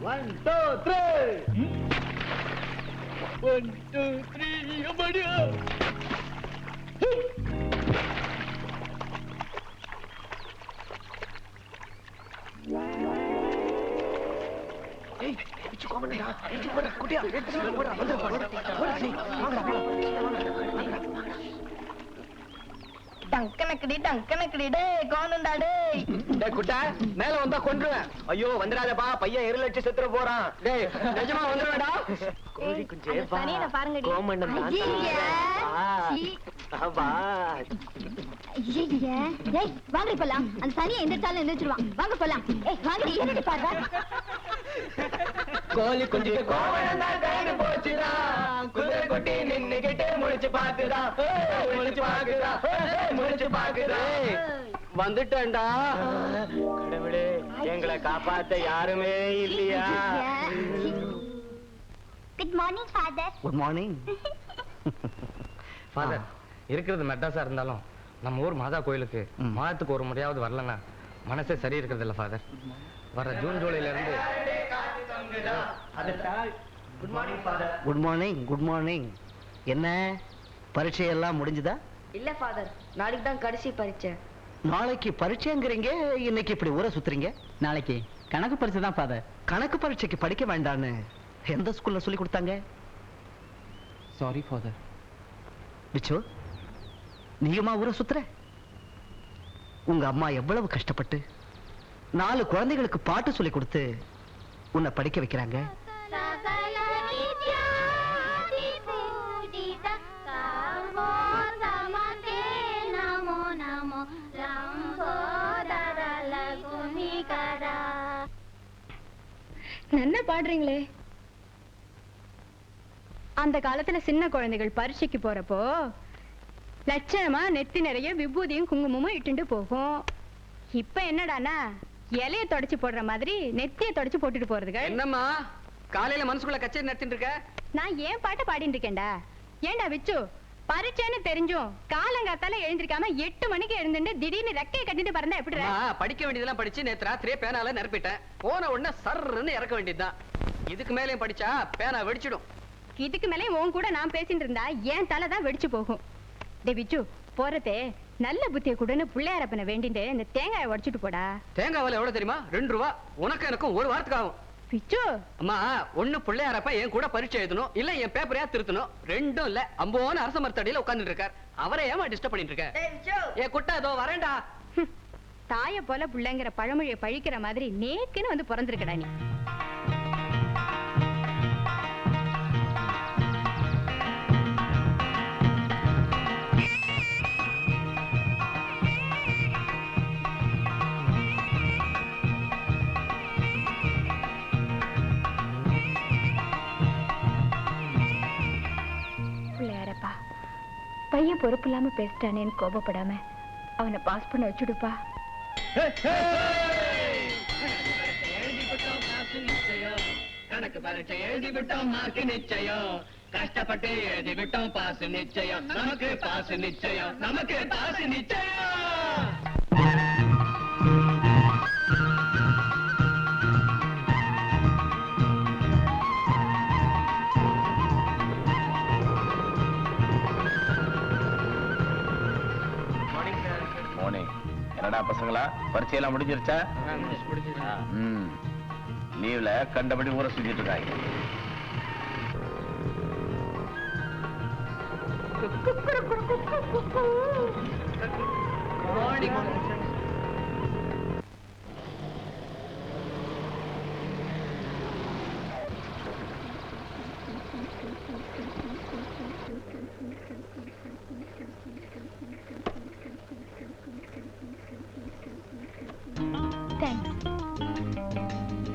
1 2 3 1 2 3 அப்படியா மேல வந்தா கொன்றுவேன். ஐயோ வந்துடாதப்பா, பையன் இருளச்சு செத்துற போறான். டேய் நிஜமா வந்துடுவேடா. கோழி குஞ்சே வா. கோமண்ணன் தான். வாங்க போலாம். அந்த சனியை எந்திரிச்சாலும் எந்திரிச்சிருவான். வாங்க போலாம். வாங்க ஏறிட்டு பாருடா. கோழி குஞ்சு கோமண்ணன் தான் கைது போச்சுடா. குதிரை கொட்டி நின்னுகிட்டே முழிச்சு பாக்குதா. முழிச்சு பாக்குதா. முழிச்சு பாக்குதா. வந்துட்டேன்டா. கடவுளே எங்களை காப்பாத்த யாருமே இல்லையா? Good morning father. Good morning father. இருக்கிறது மெட்ராஸா இருந்தாலும் நம்ம ஊர் மாதா கோயிலுக்கு மாதத்துக்கு ஒரு முறையாவது வரலன்னா மனசே சரி இருக்கிறது இல்ல ஃபாதர். வர ஜூன் ஜூலைல இருந்து. Good morning father. Good morning. Good morning. என்ன பரீட்சை எல்லாம் முடிஞ்சதா? இல்ல ஃபாதர், நாளைக்கு தான் கடைசி பரீட்சை. நாளைக்கு பரீட்சைங்கிறீங்க, இன்னைக்கு இப்படி ஊரை சுத்துறீங்க. நாளைக்கு கணக்கு பரீட்சை தான் ஃபாதர். கணக்கு பரீட்சைக்கு படிக்க வேண்டான்னு எந்த ஸ்கூல்ல சொல்லி கொடுத்தாங்க? Sorry father. விச்சு, நீயுமா ஊரை சுத்துற? உங்க அம்மா எவ்வளவு கஷ்டப்பட்டு 4 குழந்தைகளுக்கு பாட்டு சொல்லி கொடுத்து உன்னை படிக்க வைக்கிறாங்க. நல்லா பாடுறீங்களே. அந்த காலத்துல சின்ன குழந்தைகள் பரீட்சைக்கு போறப்போ லட்சணமா நெத்தி நிறைய விபூதியும் குங்குமமும் இட்டுண்டு போகும். இப்ப என்னடானா இலைய தொடச்சு போடுற மாதிரி நெத்திய தொடச்சு போட்டுட்டு போறதுங்க. என்னம்மா காலையில மனசுக்குள்ள கச்சேரி நடத்திட்டு இருக்க? நான் ஏன் பாட்ட பாடிட்டு இருக்கேன்டா. ஏண்டா விச்சு, பரீட்சைன்னு தெரிஞ்சும் காலங்காத்தால எழுந்திருக்காம 8 மணிக்கு எழுந்துட்டு திடீர்னு ரெக்கையை கட்டிட்டு பறந்தா எப்படி? படிக்க வேண்டியதெல்லாம் படிச்சு நேத்து ராத்திரியே பேனால நிரப்பிட்டேன். போன உடனே சர்ன்னு இறக்க வேண்டியதுதான். இதுக்கு மேலேயும் படிச்சா பேனா வெடிச்சிடும். இதுக்கு மேலே உன் கூட நான் பேசிட்டு இருந்தா என் தலை தான் வெடிச்சு போகும். டே விச்சு, போறதே நல்ல புத்திய கூடன்னு பிள்ளையாரப்பனை வேண்டிட்டு இந்த தேங்காயை உடைச்சிட்டு போடா. தேங்காய் விலை எவ்வளவு தெரியுமா? 2 ரூபா. உனக்கு எனக்கும் ஒரு வாரத்துக்கு ஆகும். விச்சு, அம்மா ஒண்ணு பிள்ளையாரப்ப என் கூட பரீட்சை எழுதணும், இல்ல என் பேப்பரையா திருத்தணும். ரெண்டும் இல்ல. அம்போன்னு அரச மரத்தடியில உட்கார்ந்துட்டு இருக்கார். அவரை ஏமா டிஸ்டர்ப் பண்ணிட்டு இருக்க? ஏ குட்டா, இதோ வரேன்டா. தாய போல பிள்ளைங்கிற பழமொழியை பழிக்கிற மாதிரி நேக்குன்னு வந்து பிறந்திருக்கடா நீ. பிள்ளையாரப்பா, பையன் பொறுப்பு இல்லாம பேசிட்டானேன்னு கோபப்படாம அவனை பாஸ் பண்ண வச்சுடுப்பா. கணக்கு பரீட்சை எழுதி விட்டோம், மார்க்கு நிச்சயம். கஷ்டப்பட்டு எழுதி விட்டோம், பாஸ் நிச்சயம். நமக்கு பாஸ் நிச்சயம். நமக்கு பாஸ் நிச்சயம். என்னடா பசங்களா, பரீட்சையெல்லாம் முடிஞ்சிருச்சா? லீவ்ல கண்டபடி ஊரை சுத்திட்டு இருக்காங்க.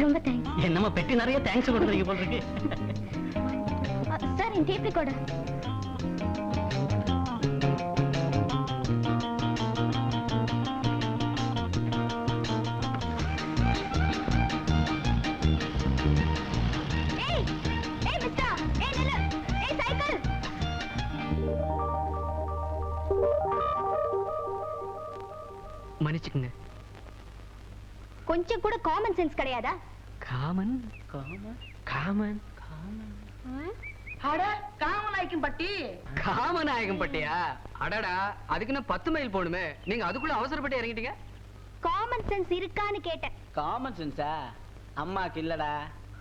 ரொம்ப தேங்க்ஸ். என்னம்மா பெட்டி நிறைய தேங்க்ஸ் கொடுக்குறீங்க போல இருக்கு. சார், இந்த டேப் ரெக்கார்டர். ஏய் ஏய் மிஸ்டர், ஏய் நில்லு. ஏய் சைக்கிள். மன்னிச்சுக்குங்க. கொஞ்சம் கூட காமன் சென்ஸ் கிடையாதா? காமன் காமன் காமநாயகம் பட்டியா? அடடா, அதுக்கு நான் 10 மைல் போகணுமே. நீங்க அதுக்குள்ள அவசரப்பட்டு இறங்கிட்டீங்க. காமன் சென்ஸ் இருக்கான்னு கேட்டேன். காமன் சென்ஸா? அம்மாக்கு இல்லடா,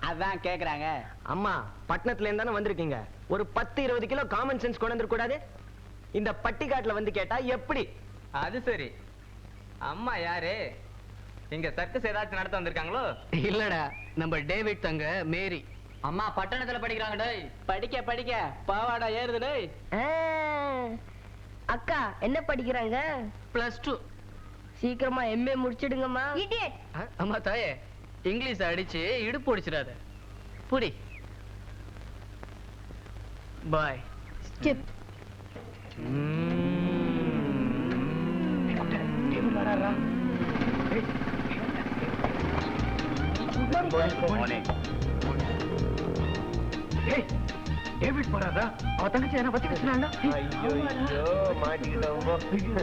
அதான் கேக்குறாங்க. அம்மா பட்டணத்துல இருந்தானே வந்திருக்கீங்க, ஒரு 10-20 கிலோ காமன் சென்ஸ் கொண்டு வந்துட கூடாது? இந்த பட்டிக்காட்டுல வந்து கேட்டா எப்படி? அது சரி. அம்மா யாரு? இங்க சர்க்கஸ் ஏதாச்சும் நடத்த வந்திருக்காங்களோ? இல்லடா, நம்ம டேவிட் தங்க மேரி. அம்மா பட்டணத்துல படிக்கிறாங்க டேய். படிக்க படிக்க பாவாடா ஏறுது டேய். அக்கா என்ன படிக்கிறாங்க? +2. சீக்கிரமா எம்ஏ முடிச்சிடுங்கம்மா. இடியட். அம்மா தாயே, இங்கிலீஷ் அடிச்சு இடுப்பு ஒடிச்சிடாத. புடி. பாய். ஸ்டிப். மார்னிங். டேவிட் போறாதா? அவ தங்கச்சி என்ன பத்தி பேசுறாங்க? ஐயோ மாட்டிக்கிட்டோம்.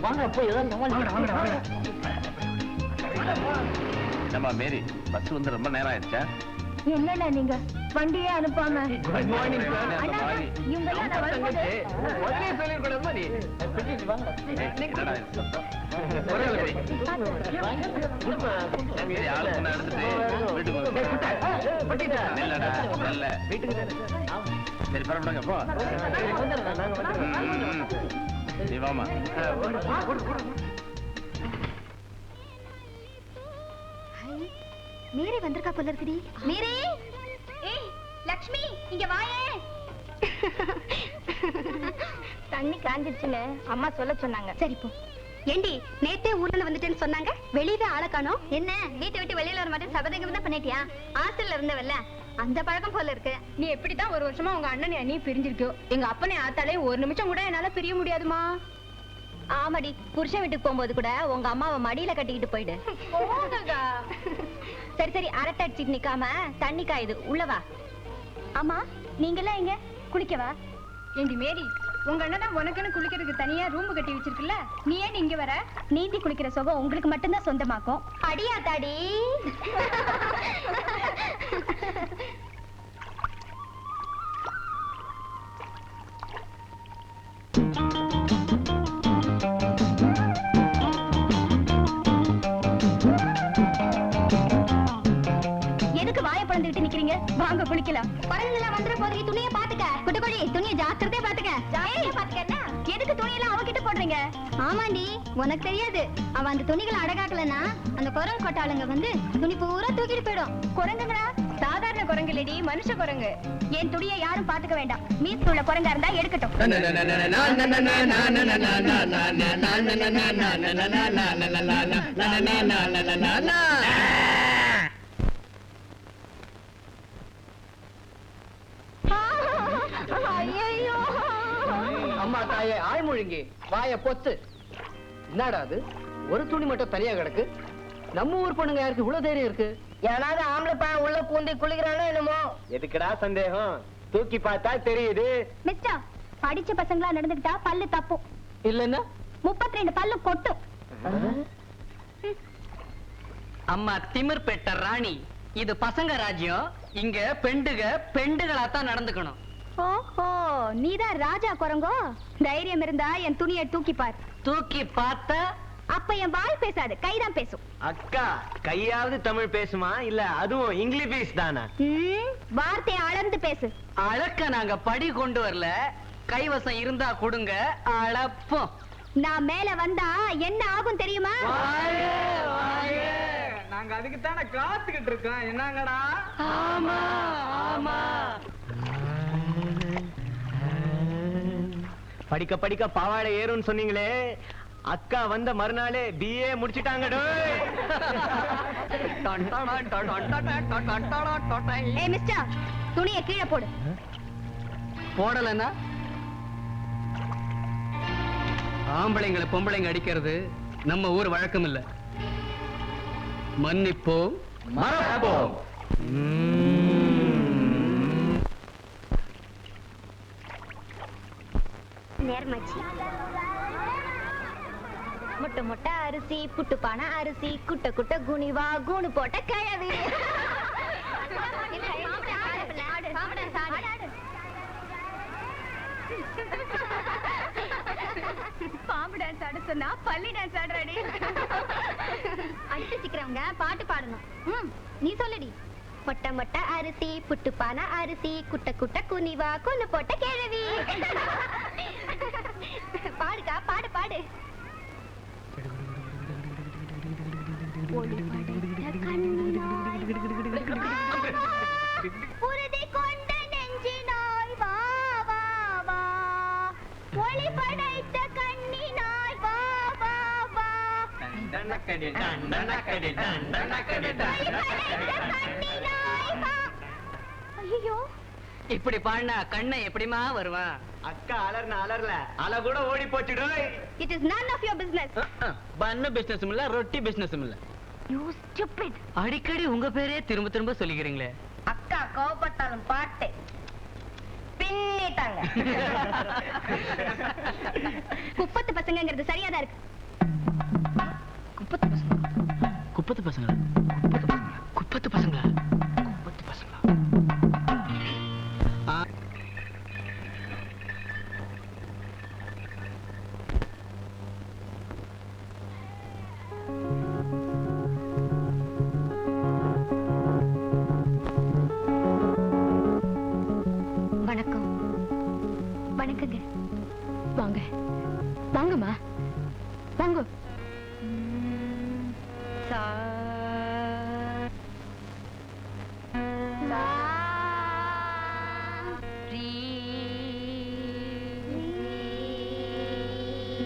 வாங்க போய் ஏதாவது சமாளி. என்னம்மா மேரி, பஸ் வந்து ரொம்ப நேரம் ஆயிடுச்சா? என்னண்ணா நீங்க வண்டியே அனுப்பாம குட் மார்னிங் அண்ணா, இவங்க எல்லாம் நான் வரும்போது உடனே சொல்லிருக்கூடாதுமா நீ. என்னடா இது சத்தம்? மேரி, ஆளு பொண்ணை எடுத்துட்டு வீட்டுக்கு வந்து இல்லடா, இல்ல. சரி பரவாயில்லைங்க, போ. நீ வாமா. மீரே வந்திருக்கா போல இருக்குடி. மீரே, ஏய் லக்ஷ்மி இங்க வாயே. தண்ணி காஞ்சிடுச்சுன்னு அம்மா சொல்ல சொன்னாங்க. சரி போ. ஏண்டி நேத்தே ஊர்ல வந்துட்டேன்னு சொன்னாங்க, வெளியவே ஆள காணோம். என்ன வீட்டை விட்டு வெளியில வர மாட்டேன் சபதங்க தான் பண்ணிட்டியா? ஹாஸ்டல்ல இருந்தவல்ல, அந்த பழக்கம் போல இருக்கு. நீ எப்படிதான் ஒரு வருஷமா உங்க அண்ணன் நீ பிரிஞ்சிருக்கியோ, எங்க அப்பனே ஆத்தாலே ஒரு நிமிஷம் கூட என்னால பிரிய முடியாதுமா. ஆமாடி, புருஷன் வீட்டுக்கு போகும்போது கூட உங்க அம்மாவை மடியில கட்டிக்கிட்டு போயிடு. சரி சரி, அரட்டை அடிச்சிட்டு நிக்காம தண்ணி காயுது, உள்ளவா. ஆமா, நீங்கெல்லாம் எங்க குளிக்கவா? ஏண்டி மேரி, உங்க அண்ணன் தான் உனக்குன்னு குளிக்கிறதுக்கு தனியா ரூம் கட்டி வச்சிருக்குல்ல, நீ ஏன் இங்க வர? நீந்தி குளிக்கிற சுகம் உங்களுக்கு மட்டும்தான் சொந்தமாக்கும். அடியா தாடி. எதுக்கு வாயை பழந்துகிட்டு நிக்கிறீங்க? வாங்க குளிக்கலாம். குரங்குலாம் வந்துற போதுக்கு துணியை பாத்துக்க. குட்டுக்கோழி, துணியை ஜாக்கிரதையா பாத்துக்க. ஜாக்கிரதையா பாத்துக்க. எதுக்கு துணியெல்லாம் அவகிட்ட போடுறீங்க? ஆமாண்டி, உனக்கு தெரியாது. அவ அந்த துணிகளை அடகாக்கலன்னா அந்த குரங்கு கொட்டாளுங்க வந்து துணி பூரா தூக்கிட்டு போயிடும். குரங்குங்களா? சாதாரண குரங்கு இல்லடி, மனுஷ குரங்கு. என் துணியை யாரும் பாத்துக்க வேண்டாம். மீசு உள்ள குரங்கா இருந்தா எடுக்கட்டும். அம்மா தாயே, ஆழ்மொழிங்கி வாய பொத்து. என்னடா அது, ஒரு துணி மட்டும் தனியா கிடக்கு? நம்ம ஊர் பொண்ணுங்க யாருக்கு இவ்வளவு தைரியம் இருக்கு? ஏனாவது ஆம்பளை பையன் உள்ள பூந்தி குளிக்கிறானோ என்னமோ. எதுக்குடா சந்தேகம்? தூக்கி பார்த்தா தெரியுது. மிஸ்டர், படிச்ச பசங்களா நடந்துக்கிட்டா பல்லு தப்பும். இல்லன்னா 32 பல்லு கொட்டும். அம்மா திமிர் பெட்ட ராணி, இது பசங்க ராஜ்யம். இங்க பெண்டுகளா தான் நடந்துக்கணும். ஓஹோ, நீதான் ராஜா குரங்கோ? தைரியம் இருந்தா என் துணியை தூக்கி பார். தூக்கி பார்த்தா அப்ப என் வாய் பேசாது, கைதான் பேசும். அக்கா கையாவது தமிழ் பேசுமா, இல்ல அதுவும் இங்கிலீஷ் தானா? வார்த்தையை அளந்து பேசு. அளக்க நாங்க படி கொண்டு வரல, கைவசம் இருந்தா கொடுங்க, அளப்போம். நான் மேல வந்தா என்ன ஆகும் தெரியுமா? நாங்க அதுக்கு தானே காத்துக்கிட்டு இருக்கோம். என்னங்கடா? ஆமா ஆமா. படிக்க படிக்க பாவாடை ஏறும்னு சொன்னீங்களே, அக்கா வந்த மறுநாளே BA முடிச்சிட்டாங்க. ஏய் மிஸ்டர், துணியை கீழே போடு. போடலன்னா ஆம்பளைங்களை பொம்பளைங்க அடிக்கிறது நம்ம ஊர் வழக்கம் இல்ல. மன்னிப்போம், மறப்போம். நேர்மச்சி. முட்டை முட்டை அரிசி, புட்டுப்பான அரிசி, குட்ட குட்ட குனிவா, கூணு போட்ட கிழவி. பாம்பு டான்ஸ் ஆட சொன்னா பள்ளி டான்ஸ் ஆடுறாடி. அடுத்து சிக்கிறவங்க பாட்டு பாடணும். நீ சொல்லுடி. மொட்டை மொட்டை அரிசி புட்டுப்பான அரிசி குட்ட குட்ட குனிவா கொன்னு போட்ட கிழவி. பாடுக்கா பாடு பாடு. புரதி கொண்ட நெஞ்சினாய் வா வா வா ஒளி படைத்த கண்ணினாய் வா வா வா ஐயோ இப்படி பாடினா கண்ணை எப்படிமா வருவான்? அக்கா அலர்ல அல கூட ஓடி போச்சுடும். It is none of your business. பண்ணு பிசினஸும் இல்ல ரொட்டி பிசினஸும் இல்ல. You stupid. அடிக்கடி உங்க பேரே திரும்ப திரும்ப சொல்லிக்கிறீங்களே. அக்கா கோவப்பட்டாலும் பாட்டு பின்னிட்டாங்க. குப்பத்து பசங்கங்கிறது சரியாதான் இருக்கு. குப்பத்து பசங்களா? குப்பத்து பசங்களா? குப்பத்து பசங்களா? குப்பத்து பசங்களா? வணக்கம். வணக்கங்க. வாங்க வாங்கம்மா வாங்க. சா சா ரீ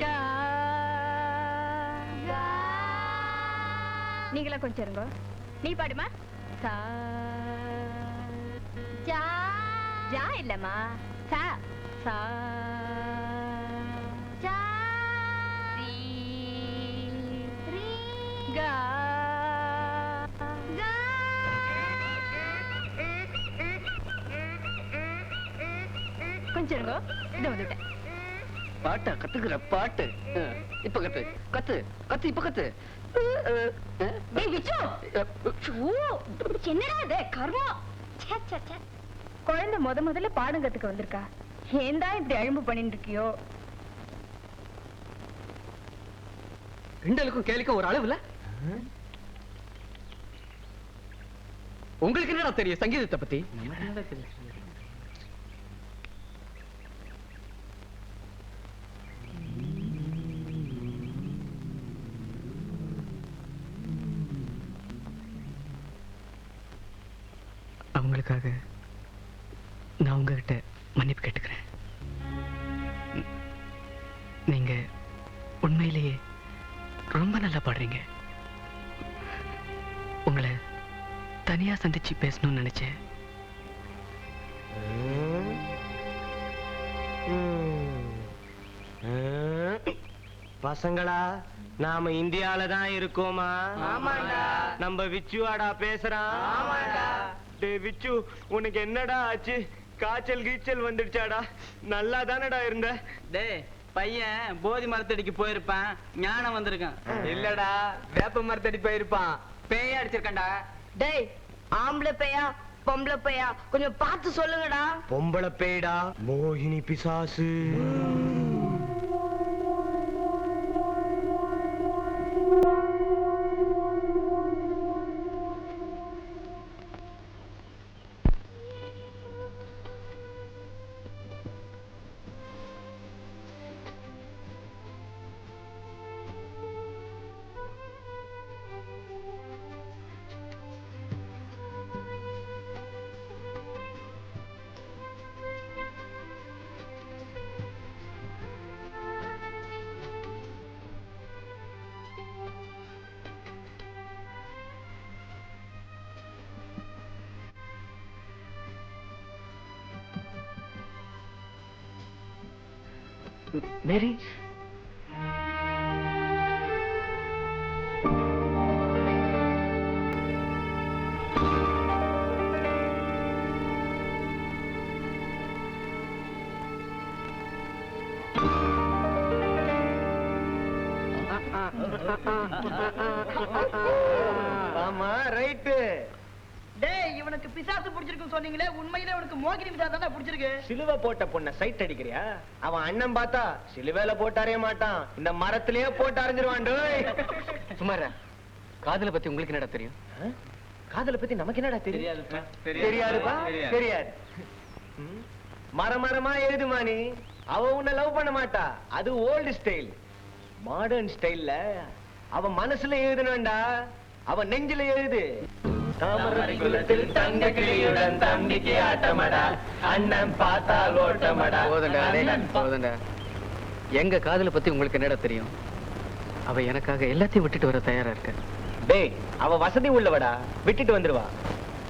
கா கா. நீங்களா கொஞ்சம் இருங்க. நீ பாடுமா. சா ஜா ஜா இல்லம்மா சா சா ஜா ரீ ரீ கா கா. கொஞ்சம் இருங்க. இதோ வந்துட்டேன். பாட்டா கத்துக்கிற பாட்டு. இப்ப கத்து கத்து கத்து இப்ப கத்து. டேய் விச்சு. என்னடா இது கர்மம். ச்சே ச்சே ச்சே. குழந்தை முதல்ல பாடம் கத்துக்க வந்திருக்கா. ஏன்டா இப்படி அழும்பு பண்ணிட்டு இருக்கியோ? ரெண்டலுக்கும் கேலிக்கும் ஒரு அளவுல. உங்களுக்கு என்னடா தெரியும் சங்கீதத்தை பத்தி? அவங்களுக்காக நான் உங்ககிட்ட மன்னிப்பு கேட்டுக்கிறேன். நீங்க உண்மையிலேயே ரொம்ப நல்லா பாடுறீங்க. உங்களை தனியா சந்திச்சு பேசணும்னு நினைச்சேன். பசங்களா நாம இந்தியால தான் இருக்கோமா? ஆமாண்டா. நம்ம விச்சுவாடா பேசுறான். ஆமாண்டா. டேய் விச்சு, உனக்கு என்னடா ஆச்சு? காய்ச்சல் கீச்சல் வந்துடுச்சாடா? நல்லா தானடா இருந்த? டேய் பையன் போதி மரத்தடிக்கு போயிருப்பான், ஞானம் வந்திருக்கான். இல்லடா, வேப்ப மரத்தடி போயிருப்பான். பேய அடிச்சிருக்கேன்டா. டேய் ஆம்பளை பையா பொம்பளை பையா கொஞ்சம் பார்த்து சொல்லுங்கடா. பொம்பளை பேய்டா, மோகினி பிசாசு. மேரி, ஆமா ரைட்டு. டேய் இவனுக்கு பிசாசு பிடிச்சிருக்குன்னு சொன்னீங்களே, உண்மையிலே உனக்கு மோகினி பிசாசு தானே பிடிச்சிருக்கு. சிலுவை போட்ட பொண்ண சைட் அடிக்கிறியா? அவன் அண்ணன் பார்த்தா சிலுவையில போட்டு அறைய மாட்டான், இந்த மரத்திலேயே போட்டு அரைஞ்சிருவான். சுமாரா காதலை பத்தி உங்களுக்கு என்னடா தெரியும்? காதலை பத்தி நமக்கு என்னடா தெரியும்? தெரியாதுப்பா, தெரியாது. மரமா எழுதுமா நீ? அவ உன்னை லவ் பண்ண மாட்டா, அது ஓல்டு ஸ்டைல். மாடர்ன் ஸ்டைல்ல அவ மனசுல எழுதணும்டா, அவ நெஞ்சில எழுது. தாமரை குலத்தில் தங்க கிளியுடன் தம்பிக்கு ஆட்டமடா, அண்ணன் பார்த்தால் ஓட்டமடா. போதுண்டா. எங்க காதலை பத்தி உங்களுக்கு என்னடா தெரியும்? அவ எனக்காக எல்லாத்தையும் விட்டுட்டு வர தயாரா இருக்க. டேய் அவ வசதி உள்ளவடா, விட்டுட்டு வந்துருவா.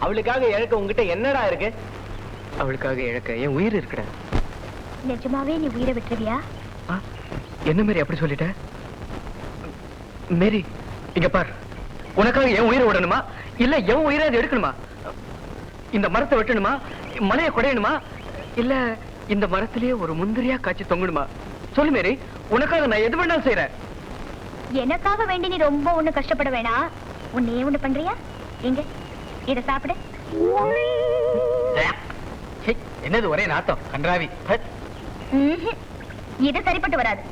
அவளுக்காக இழக்க உங்ககிட்ட என்னடா இருக்கு? அவளுக்காக இழக்க என் உயிர் இருக்குடா. நிஜமாவே நீ உயிரை விட்டுருவியா? என்ன மேரி அப்படி சொல்லிட்ட? மேரி இங்க பார், உனக்காக என் உயிரை விடணுமா இல்ல என் உயிரை அது எடுக்கணுமா? இந்த மரத்தை வெட்டணுமா, மலையை குடையணுமா, இல்ல இந்த மரத்திலேயே ஒரு முந்திரியா காய்ச்சி தொங்கணுமா? சொல்லு மேரி, உனக்காக நான் எது வேணாலும் செய்யறேன். எனக்காக வேண்டி நீ ரொம்ப ஒண்ணு கஷ்டப்பட வேணாம். உன்னையே ஒண்ணு பண்றியா? எங்க இத சாப்பிடு. என்னது ஒரே நாத்தம் கன்றாவி. இது சரிப்பட்டு வராது,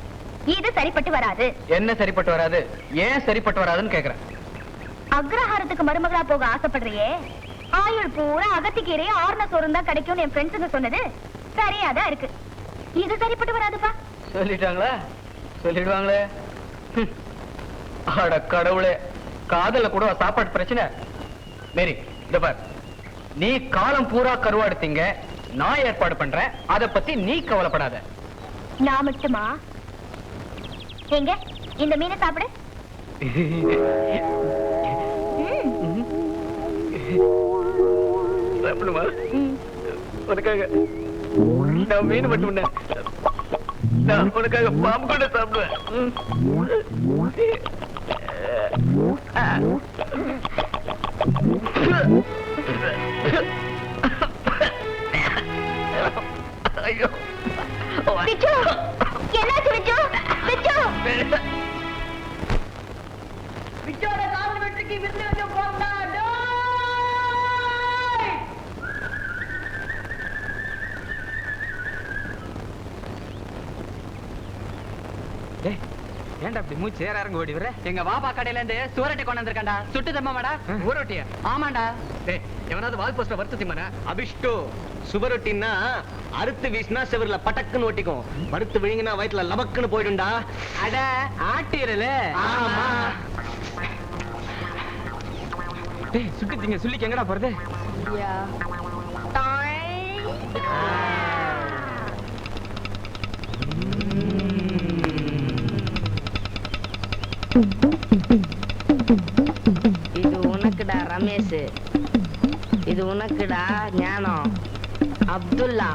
இது சரிப்பட்டு வராது. என்ன சரிப்பட்டு வராது? ஏன் சரிப்பட்டு வராதுன்னு கேக்குறேன். அக்ரஹாரத்துக்கு மருமகளா போக ஆசைப்படுறியே, ஆயுள் பூரா அகத்திக்கீரை ஆர்ன சோறும் தான் கிடைக்கும்னு என் ஃப்ரெண்ட்ஸுங்க சொன்னது சரியாதான் இருக்கு. இது சரிப்பட்டு வராதுப்பா. சொல்லிட்டாங்களா? சொல்லிடுவாங்களே. அட கடவுளே, காதல கூட சாப்பாடு பிரச்சனை. மேரி இந்த பார், நீ காலம் பூரா கருவாடுத்தீங்க, நான் ஏற்பாடு பண்றேன், அத பத்தி நீ கவலைப்படாத. நான் மட்டுமா? எங்க இந்த மீனை சாப்பிடு. சாப்பிடுமா? உனக்காக நான் மீன் மட்டும் நான் உனக்காக பாம்பு கூட சாப்பிடுவேன். ஐயோ பிச்சு, என்னாச்சு பிச்சு? பிச்சு, பிச்சோட காதல் வெற்றிக்கு விருந்து வச்சு போட்டா. ஏன்டா அப்படி மூச்சு ஏற இறங்க ஓடி வர? எங்க வாபா கடையில இருந்து சுவரட்டி கொண்டு வந்திருக்காண்டா. சுட்டு தம்மாடா? ஊரொட்டிய? ஆமாண்டா. டேய் எவனாவது வால் போஸ்டர் வறுத்து திம்மனா? அபிஷ்டு, சுவரொட்டின்னா அறுத்து வீசினா செவர்ல பட்டக்குன்னு ஒட்டிக்கும், வறுத்து விழுங்கினா வயிற்றுல லபக்குன்னு போயிடும்டா. அட ஆட்டிரல. ஆமா. டேய் சுட்டு திங்க சொல்லிக்கு எங்கடா போறது? இது உனக்குடா ரமேஷ், இது உனக்குடா ஞானம். அப்துல்லா,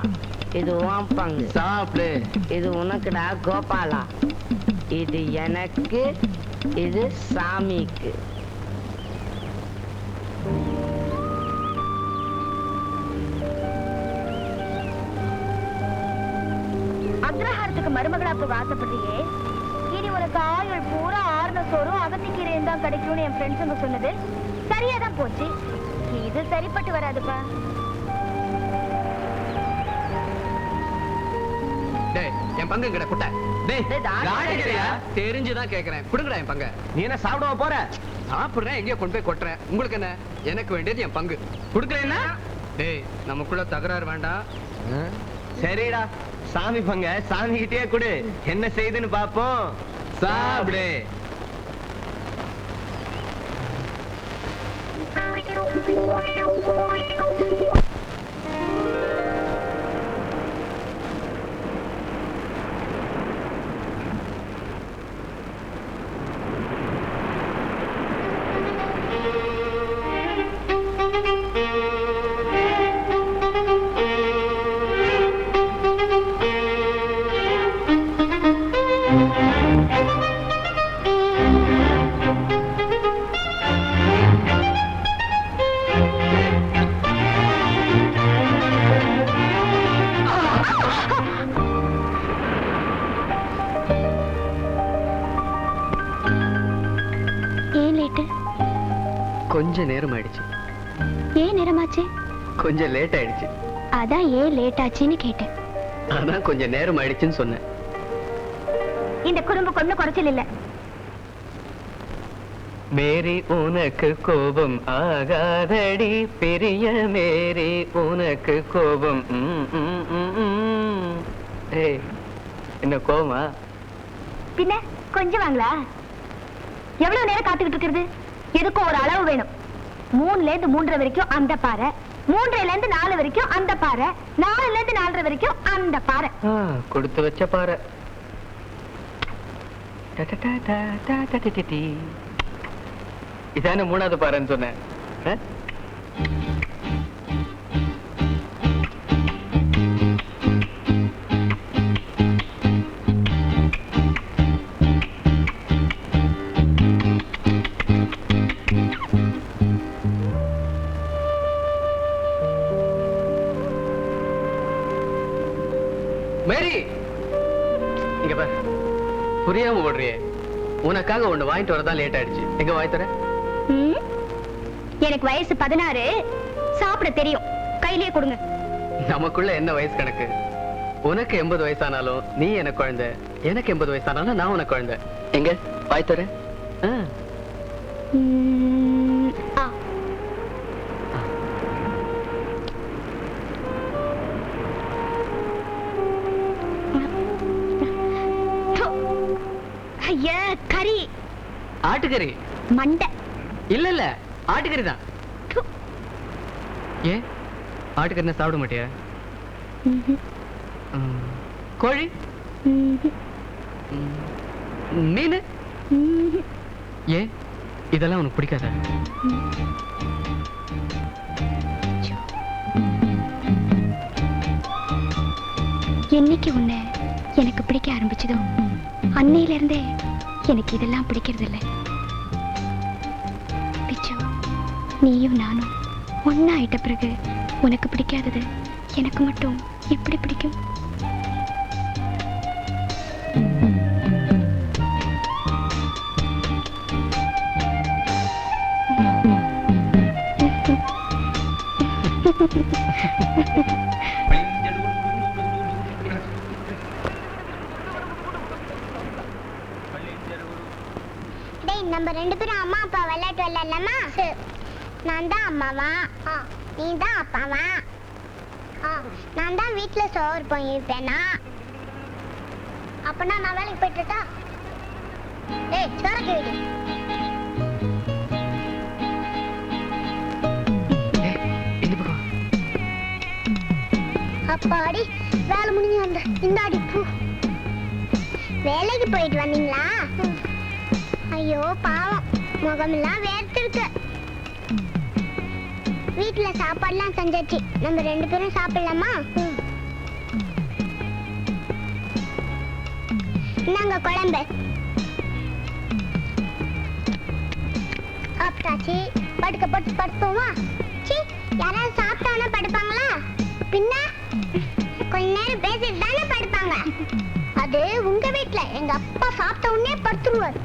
இது உன் பங்கு. சாப்பிடு. இது உனக்குடா கோபாலா, இது எனக்கு, இது சாமிக்கு. அக்ரஹாரத்துக்கு மருமகளா போக ஆசைப்படுறியே, இனி உனக்கு ஆயுள் பூரா ஆர்ன சோறும் அகத்திக்கீரையும் தான் கிடைக்கும்னு என் ஃப்ரெண்ட்ஸுங்க சொன்னது சரியாதான் போச்சு. இது சரிப்பட்டு வராதுப்பா. டேய் என் பங்கு எங்கடா குட்டை? டேய் டேய், காடிக்கிறியா? தெரிஞ்சுதான் கேக்குறேன், குடுங்கடா என் பங்க. நீ என்ன சாப்பிடுவ போற? சாப்பிடுறேன், எங்கேயோ கொண்டு போய் கொட்டுறேன். உங்களுக்கு என்ன? எனக்கு வேண்டியது என் பங்கு. குடுக்கறேன்னா? டேய் நமக்குள்ள தகராறு வேண்டாம். சரிடா, சாமி பங்க சாமி கிட்டே கொடு, என்ன செய்துன்னு பாப்போம். சாப்பிடு. ஏன் லேட்டு? கொஞ்ச நேரம் ஆயிடுச்சு. ஏன் நேரமாச்சு? கொஞ்சம் லேட் ஆயிடுச்சு. அதான் ஏன் லேட் ஆச்சுன்னு கேட்டேன். அதான் கொஞ்சம் நேரம் ஆயிடுச்சுன்னு சொன்னேன். இந்த குறும்பு கொண்டு குறைச்சல் இல்ல. மேரி உனக்கு கோபம் ஆகாதடி பெரிய மேரி உனக்கு கோபம். ஏய், என்ன கோபமா? பின்ன கொஞ்சம் வாங்களா? எவ்வளவு நேரம் காத்துக்கிட்டு இருக்கிறது? எதுக்கும் ஒரு அளவு வேணும். 3ல இருந்து 3:30 வரைக்கும் அந்த பாறை, 3:30ல இருந்து 4 வரைக்கும் அந்த பாறை, 4ல இருந்து 4:30 வரைக்கும் அந்த பாறை. கொடுத்து வச்ச பாறை. இதான 3வது பாறைன்னு சொன்னேன். மேரி, இங்க பாரு, புரியாம ஓடுறியே. உனக்காக ஒண்ணு வாங்கிட்டு வரதான் லேட் ஆயிடுச்சு. எங்க வாங்கி தர? எனக்கு வயசு 16, சாப்பிட தெரியும். கையிலேயே கொடுங்க. நமக்குள்ள என்ன வயசு கணக்கு? உனக்கு 80 வயசானாலும் நீ எனக்கு குழந்தை, எனக்கு 80 வயசானாலும் நான் உனக்கு குழந்தை. எங்க வாங்கி தர? ஐயா, கறி. ஆட்டுக்கறி? மண்டை. இல்ல இல்ல, ஆட்டுக்கறி தான். ஏன் ஆட்டுக்கறி சாப்பிட மாட்டியா? கோழி? மீன்? ஏன் இதெல்லாம் உனக்கு பிடிக்காத? என்னைக்கு உன்னை எனக்கு பிடிக்க ஆரம்பிச்சதோ அன்னையில இருந்தே எனக்கு இதெல்லாம் பிடிக்கிறது இல்லை. பிச்சு, நீயும் நானும் ஒன்னா ஆயிட்ட பிறகு உனக்கு பிடிக்காதது எனக்கு மட்டும் எப்படி பிடிக்கும்? நம்ம 2 பேரும் அம்மா அப்பா விளையாட்டு விளையாடலாமா? நான் தான் அம்மாவா, நீ தான் அப்பாவா? நான் தான் வீட்டுல சோறு போயிருப்பேனா? அப்பனா நான் வேலைக்கு போயிட்டுட்டா? ஏய், சோறக்கு வீடு. அப்பாடி, வேலை முடிஞ்சு வந்த இந்தாடி பூ. வேலைக்கு போயிட்டு வந்தீங்களா? ஐயோ பாவம், முகமெல்லாம் வேர்த்திருக்கு. வீட்டுல சாப்பாடுலாம் செஞ்சாச்சு, நம்ம 2 பேரும் சாப்பிடலாமா? இந்தாங்க குழம்பு. சாப்பிட்டாச்சு, படுக்க போட்டு படுப்போமா? யாராவது சாப்பிட்டானா படுப்பாங்களா? பின்ன கொஞ்ச நேரம் பேசிட்டு தானே படுப்பாங்க. அது உங்க வீட்டுல எங்க அப்பா சாப்பிட்ட உடனே படுத்துருவாரு.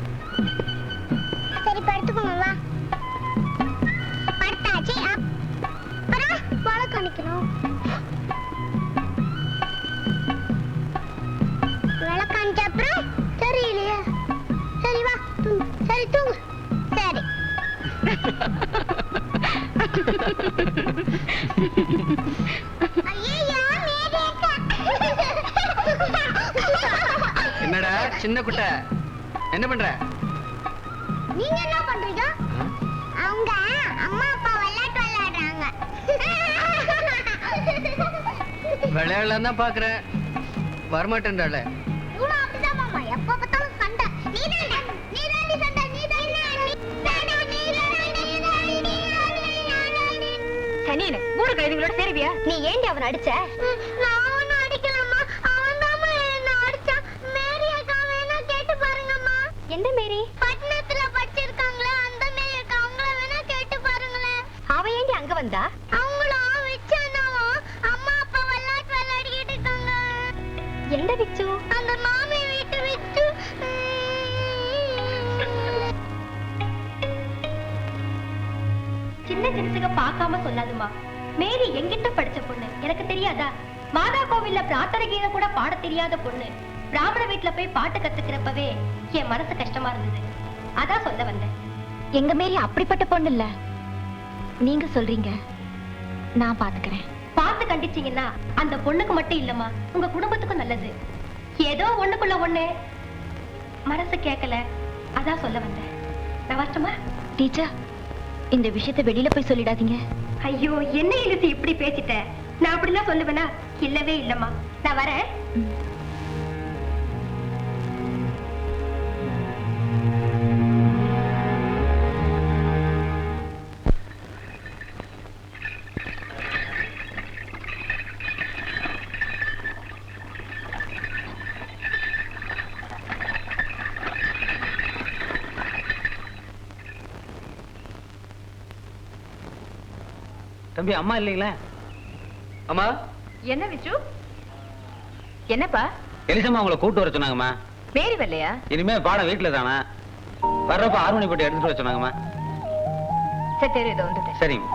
சரி, படுத்துக்கோங்க. வா, படுத்தாச்சு. அப்புறம் வலை காணிக்கணும். வலை காணிச்ச அப்புறம் தெரியலையே. சரி வா, சரி தூங்கு. சரி. என்னடா சின்ன குட்டை, என்ன பண்ற? நீங்க என்ன பண்றீங்க? அவங்க அம்மா அப்பா விளையாட்டு விளையாடுறாங்க. விளையாடலாம் தான் பாக்குறேன், வரமாட்டேன்டால. இவ்வளவு அப்படிதான் மாமா, எப்ப பார்த்தாலும் சண்டை. நீதாண்டி சண்டை, சனியனே, 3 கழுதைங்களோட சேருவியா? நீ ஏண்டி அவனை அடிச்ச? நான் அவனை அடிக்கலம்மா, அவன் தான் என்ன அடிச்சான். மேரி அக்கா வேணா கேட்டு பாருங்கம்மா. எந்த மேரி? பட்டணத்துல படிச்சிருக்காங்களே அந்த மேரி அக்கா, அவங்கள வேணா கேட்டு பாருங்களேன். அவ ஏண்டி அங்க வந்தா? அவங்களும் வச்சானாவும் அம்மா அப்பா விளையாட்டு விளையாடிக்கிட்டு இருக்காங்க. எந்த விச்சு? அந்த மாமி வீட்டு விச்சு. சின்ன சிறுசுக பார்க்காம சொல்லாதுமா. மேரி எங்கிட்ட படிச்ச பொண்ணு, எனக்கு தெரியாதா? மாதா கோவில்ல பிரார்த்தனை கீதை கூட பாட தெரியாத பொண்ணு பிராமண வீட்டுல போய் பாட்டு கத்துக்கிறப்பவே என் மனசு கஷ்டமா இருந்தது. அதான் சொல்ல வந்தேன். எங்க மேரி அப்படிப்பட்ட பொண்ணு இல்ல. நீங்க சொல்றீங்க, நான் பாத்துக்கிறேன். பார்த்து கண்டிச்சீங்கன்னா அந்த பொண்ணுக்கு மட்டும் இல்லம்மா, உங்க குடும்பத்துக்கும் நல்லது. ஏதோ ஒண்ணுக்குள்ள ஒண்ணு மனசு கேட்கல, அதான் சொல்ல வந்தேன். நான் வரட்டுமா? டீச்சர், இந்த விஷயத்தை வெளியில போய் சொல்லிடாதீங்க. ஐயோ, என்ன இழுத்து இப்படி பேசிட்ட? நான் அப்படிலாம் சொல்லுவேனா? இல்லவே இல்லம்மா, நான் வரேன். தம்பி, அம்மா இல்லைங்களா? அம்மா. என்ன விச்சு? என்னப்பா? எலிசம்மா உங்களை கூட்டு வர சொன்னாங்கம்மா. மேரி வரலையா? இனிமே பாடம் வீட்டுல தானே. வர்றப்ப 6 மணி போட்டு எடுத்துட்டு வர சொன்னாங்கம்மா. சரி, தெரியுது, வந்துட்டேன். சரிங்க.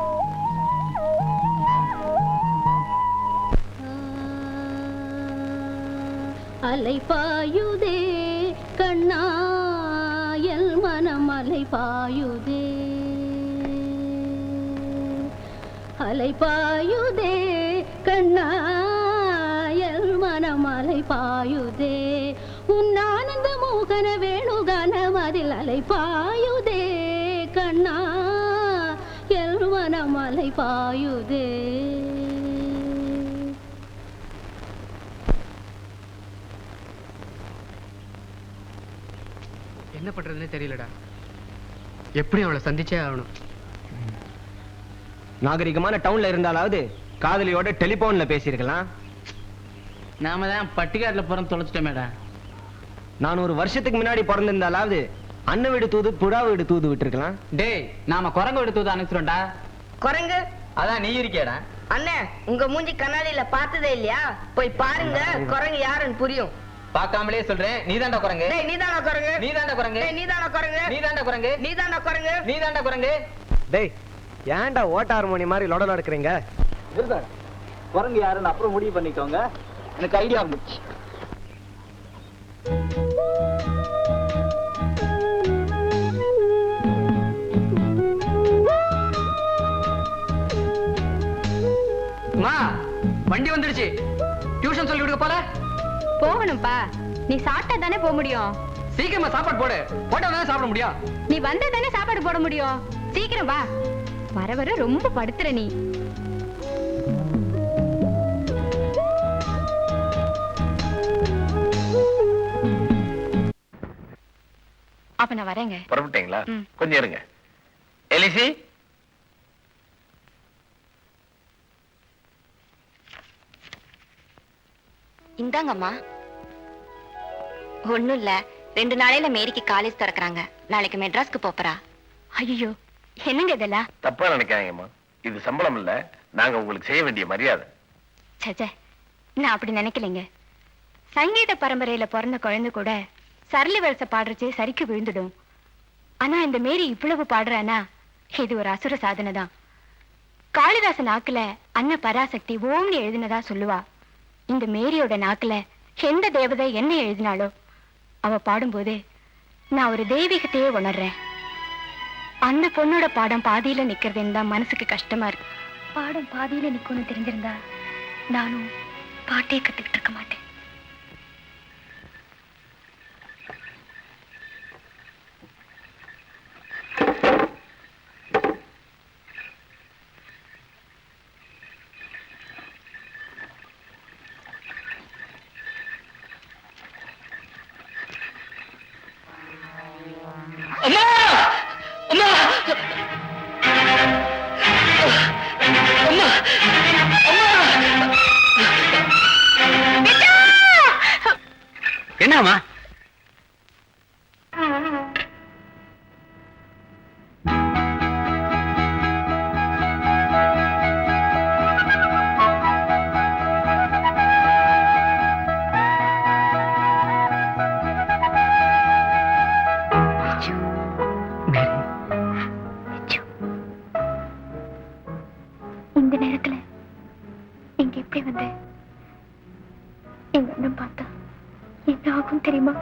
அலைபாயுதே கண்ணாயல் மனம் அலைபாயுதே, அலைபாயுதே கண்ணாயல் மனம் அலைபாயுதே, உன் ஆனந்த மோகன வேணுகான மதில் அலைபாயுதே கண்ணா எல் மனம் அலைபாயுதே. என்ன பண்றதுன்னே தெரியலடா. எப்படி அவளை சந்திச்சே ஆகணும். நாகரிகமான டவுன்ல இருந்தாலாவது காதலியோட டெலிபோன்ல பேசியிருக்கலாம். நாம தான் பட்டிக்காட்டுல பிறந்து தொலைச்சிட்டோமேடா. நான் ஒரு வருஷத்துக்கு முன்னாடி பிறந்திருந்தாலாவது அண்ணன் வீடு தூது புறா வீடு தூது விட்டுருக்கலாம். டேய், நாம குரங்கு வீடு தூது அனுப்பிச்சிட்டோம்டா. குரங்கு? அதான் நீ இருக்கியடா. அண்ணே, உங்க மூஞ்சி கண்ணாடியில பார்த்ததே இல்லையா? போய் பாருங்க, குரங்கு யாருன்னு புரியும். பார்க்காமலே சொல்றேன், நீதாண்டா குரங்கு. டேய், நீதானா குரங்கு? நீதாண்டா குரங்கு. டேய், நீதானா குரங்கு? நீதாண்டா குரங்கு. நீதானா குரங்கு? நீதாண்டா குரங்கு. டேய், ஏன்டா ஓட்ட ஹார்மோனி மாதிரி லொட எடுக்கிறீங்க? குரங்கு யாருன்னு அப்புறம் முடிவு பண்ணிக்கோங்க. எனக்கு ஐடியா வந்துச்சு. வண்டி வந்துடுச்சு. டியூஷன் சொல்லி விடுங்க போல. போகணும்பா. நீ சாப்பிட்டா தானே போக முடியும். சீக்கிரமா சாப்பாடு போடு. போட்டா தானே சாப்பிட முடியும். நீ வந்தா தானே சாப்பாடு போட முடியும். சீக்கிரம் வா. வர வர ரொம்ப படுத்துற நீ. அப்ப நான் வரேங்க. புறப்பட்டீங்களா? கொஞ்சம் இருங்க. எலிசி, இந்தாங்கம்மா. ஒண்ணும் இல்ல, 2 நாளையில மேரிக்கு காலேஜ் திறக்கறாங்க. நாளைக்கு மெட்ராஸ்க்கு போறா. ஐயோ, என்னங்க இதெல்லாம்? தப்பா நினைக்காதீங்கம்மா. இது சம்பளம் இல்ல, நாங்க உங்களுக்கு செய்ய வேண்டிய மரியாதை. சே, நான் அப்படி நினைக்கலைங்க. சங்கீத பரம்பரையில பிறந்த குழந்தை கூட சரளி வரிசை பாடுறச்சே சரிக்கு விழுந்துடும். ஆனா இந்த மேரி இவ்வளவு பாடுறானா, இது ஒரு அசுர சாதனை தான். காளிதாசன் நாக்குல அன்ன பராசக்தி ஓம்னு எழுதினதா சொல்லுவா. இந்த மேரியோட நாக்குல எந்த தேவதை என்ன எழுதினாலோ அவ பாடும்போது நான் ஒரு தெய்வீகத்தையே உணர்றேன். அந்த பொண்ணோட பாடம் பாதியில நிக்கிறதுன்னு தான் மனசுக்கு கஷ்டமா இருக்கு. பாடம் பாதியில நிக்கணும்னு தெரிஞ்சிருந்தா நானும் பாட்டே கத்துக்கிட்டு இருக்க மாட்டேன். அம்மா! அம்மா! அம்மா! என்னம்மா? இந்த நேரத்துல இங்க எப்படி வந்த? எங்க அண்ணன் பார்த்தா என்ன ஆகும் தெரியுமா?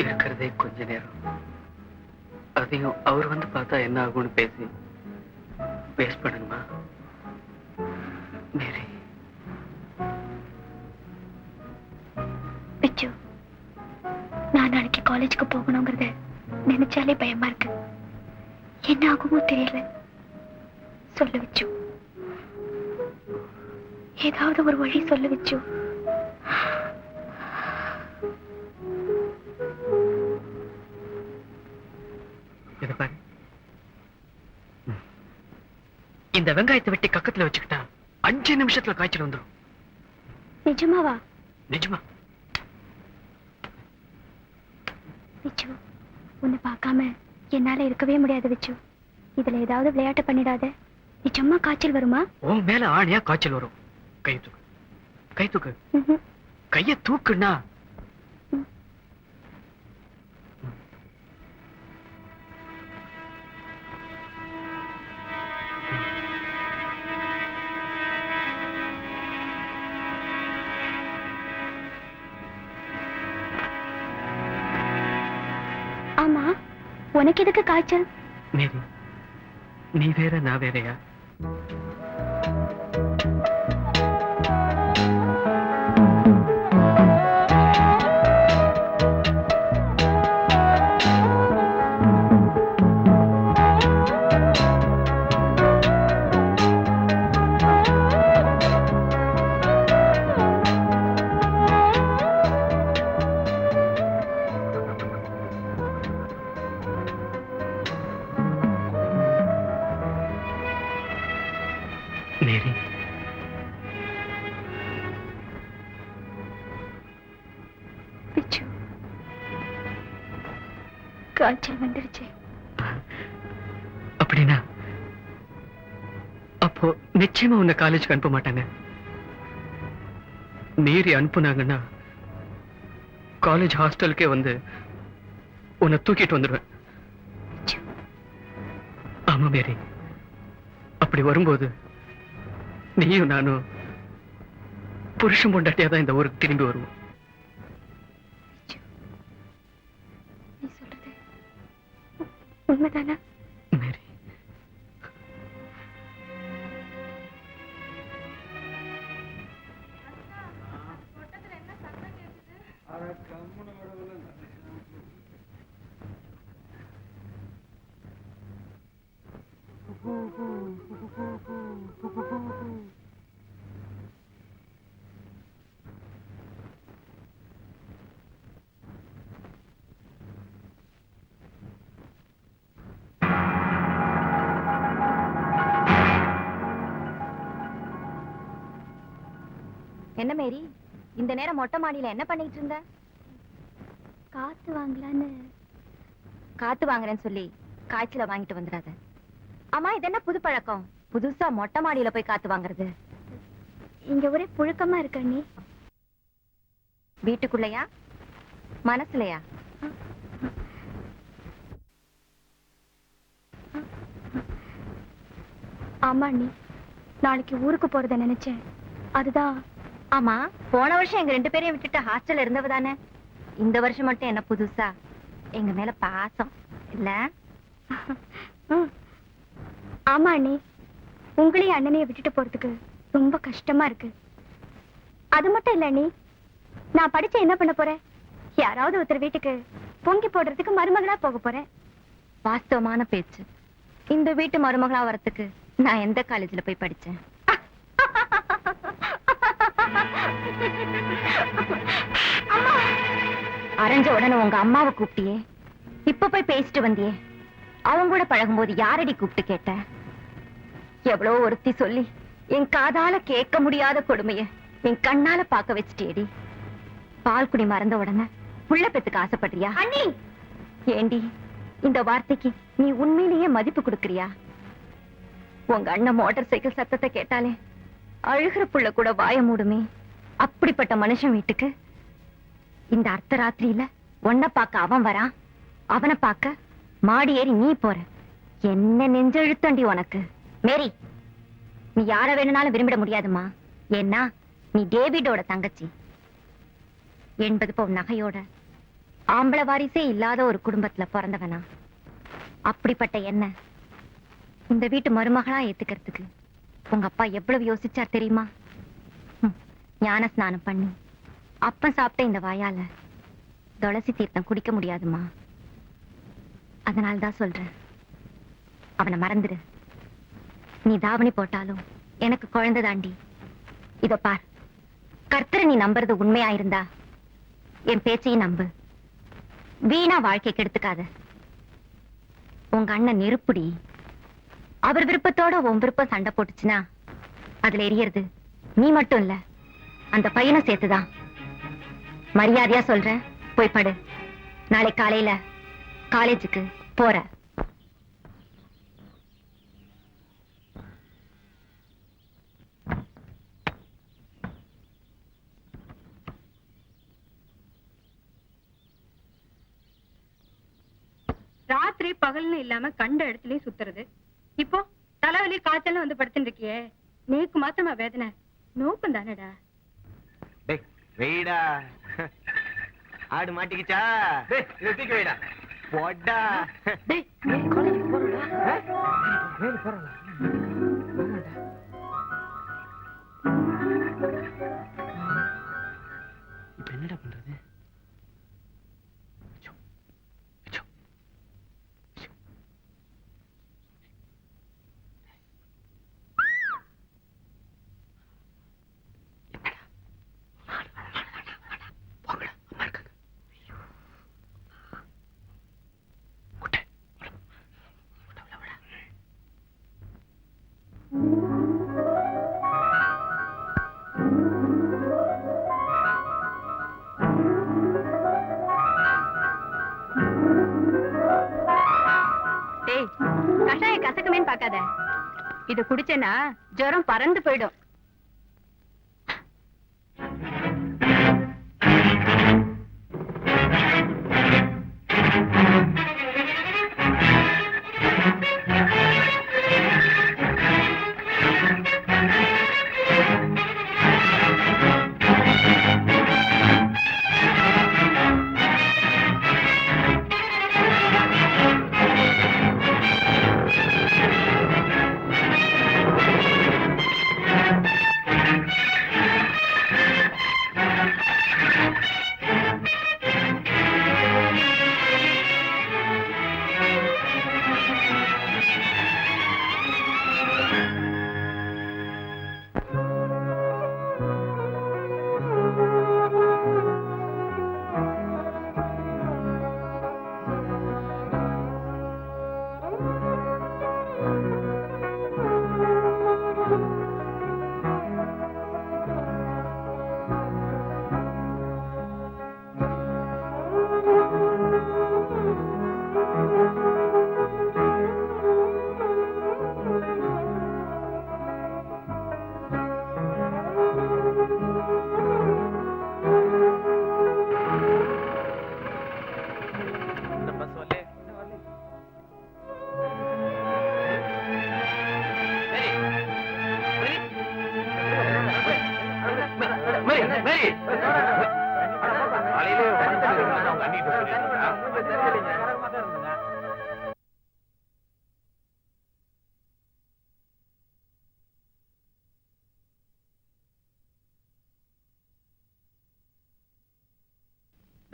இருக்கிறதே கொஞ்ச நேரம், அதையும் அவர் வந்து பார்த்தா என்ன ஆகும்னு பேசி வேஸ்ட் பண்ணணுமா? மேரி, பிச்சு, நான் நாளைக்கு காலேஜுக்கு போகணுங்கிறத நினைச்சாலே பயமா இருக்கு. என்ன ஆகுமோ தெரியல. சொல்ல வச்சு, ஏதாவது ஒரு வழி சொல்ல வச்சு. இந்த வெங்காயத்தை வெட்டி கக்கத்துல வச்சுக்கிட்டா 5 நிமிஷத்துல காய்ச்சல் வந்துடும். நிஜமாவா? நிஜமா. விச்சு, உன்னை பார்க்காம என்னால இருக்கவே முடியாது விச்சு. இதுல ஏதாவது விளையாட்டு பண்ணிடாத. நிஜமா காய்ச்சல் வருமா? உன் மேல ஆணையா காய்ச்சல் வரும். கை தூக்கு, கை தூக்கு. கைய தூக்குன்னா ஆமா, உனக்கு எதுக்கு காய்ச்சல்? மேரி, நீ வேற நான் வேறையா? மேரி, பிச்சு, காய்ச்சல் வந்துருச்சு. அப்படின்னா அப்போ நிச்சயமா உன்னை காலேஜுக்கு அனுப்ப மாட்டாங்க. மீறி அனுப்புனாங்கன்னா காலேஜ் ஹாஸ்டலுக்கே வந்து உன்னை தூக்கிட்டு வந்துடுவேன். ஆமா மேரி, அப்படி வரும்போது நீயும் நானும் புருஷன் பொண்டாட்டியா தான் இந்த ஊருக்கு திரும்பி வருவோம். நீ சொல்றது உண்மைதானா? மேரி, என்ன மேரி, இந்த நேரம் மொட்டை மாடியில என்ன பண்ணிட்டு இருந்த? காத்து வாங்கலான்னு. காத்து வாங்குறேன்னு சொல்லி காய்ச்சல வாங்கிட்டு வந்துடாத. ஆமா, இது என்ன புது பழக்கம்? புதுசா மொட்டை மாடியில போய் காத்து வாங்குறது? இங்க ஒரே புழுக்கமா இருக்க. நீ வீட்டுக்குள்ளயா மனசுலயா? ஆமா நீ, நாளைக்கு ஊருக்கு போறத நினைச்சேன். அதுதான். ஆமா, போன வருஷம் எங்க 2 பேரையும் விட்டுட்டு ஹாஸ்டல்ல இருந்தவ தானே. இந்த வருஷம் மட்டும் என்ன புதுசா எங்க மேல பாசம் இல்ல? ஆமா அண்ணி, உங்களையும் அண்ணனையும் விட்டுட்டு போறதுக்கு ரொம்ப கஷ்டமா இருக்கு. அது மட்டும் இல்ல அண்ணி, நான் படிச்சு என்ன பண்ண போறேன்? யாராவது ஒருத்தர் வீட்டுக்கு பொங்கி போடுறதுக்கு மருமகளா போக போறேன். வாஸ்தவமான பேச்சு. இந்த வீட்டு மருமகளா வரத்துக்கு நான் எந்த காலேஜ்ல போய் படிச்சேன்? அரைஞ்ச உடனே உங்க அம்மாவை கூப்பிட்டியே, இப்ப போய் பேசிட்டு வந்தியே, அவங்க கூட பழகும்போது யாரடி கூப்பிட்டு கேட்ட? எவ்வளவு ஒருத்தி சொல்லி என் காதால கேட்க முடியாத கொடுமைய என் கண்ணால பார்க்க வச்சுட்டேடி. பால் குடி மறந்த உடனே புள்ள பெத்துக்கு ஆசைப்படுறியா? அண்ணி, ஏண்டி இந்த வார்த்தைக்கு நீ உண்மையிலேயே மதிப்பு கொடுக்கறியா? உங்க அண்ணன் மோட்டார் சைக்கிள் சத்தத்தை கேட்டாலே அழுகிற புள்ள கூட வாய மூடுமே. அப்படிப்பட்ட மனுஷன் வீட்டுக்கு இந்த அர்த்தராத்திரியில உன்னை பார்க்க அவன் வரான், அவனை பார்க்க மாடி ஏறி நீ போற. என்ன நெஞ்செழுத்தண்டி உனக்கு. மேரி, நீ யார வேணும்னாலும் விரும்பிட முடியாதுமா. ஏன்னா நீ டேவிடோட தங்கச்சி. 80 பவுன் நகையோட ஆம்பளை வாரிசே இல்லாத ஒரு குடும்பத்துல பிறந்தவனா. அப்படிப்பட்ட என்ன இந்த வீட்டு மருமகளா ஏத்துக்கிறதுக்கு உங்க அப்பா எவ்வளவு யோசிச்சார் தெரியுமா? ஞான ஸ்நானம் பண்ணி அப்ப சாப்பிட்ட இந்த வாயால துளசி தீர்த்தம் குடிக்க முடியாதுமா. அதனால்தான் சொல்றேன், அவனை மறந்துடு. நீ தாவணி போட்டாலும் எனக்கு குழந்தை தாண்டி. இதோ பார், கர்த்தரை நீ நம்புறது உண்மையாயிருந்தா என் பேச்சையும் நம்பு. வீணா வாழ்க்கை கெடுத்துக்காத. உங்க அண்ணன் நெருப்புடி. அவர் விருப்பத்தோட உன் விருப்பம் சண்டை போட்டுச்சுன்னா அதுல எரியறது நீ மட்டும் இல்ல, அந்த பையனை சேர்த்துதான். மரியாதையா சொல்றேன், போய் படு. நாளை காலையில காலேஜுக்கு போற. ராத்திரி பகல்னு இல்லாம கண்ட இடத்துலயும் சுத்துறது. இப்போ தலைவலி காய்ச்சல் வந்து படுத்துட்டு இருக்கியே, நேக்கு மாத்திரமா வேதனை, நோக்கம் தானடா. வெயிடா ஆடு மாட்டிக்கிச்சா? தூக்கி வைடா. போடா. இப்ப என்னடா பண்றது? கஷாய கசக்குமேன்னு பாக்காத. இது குடிச்சேன்னா ஜுரம் பறந்து போயிடும்.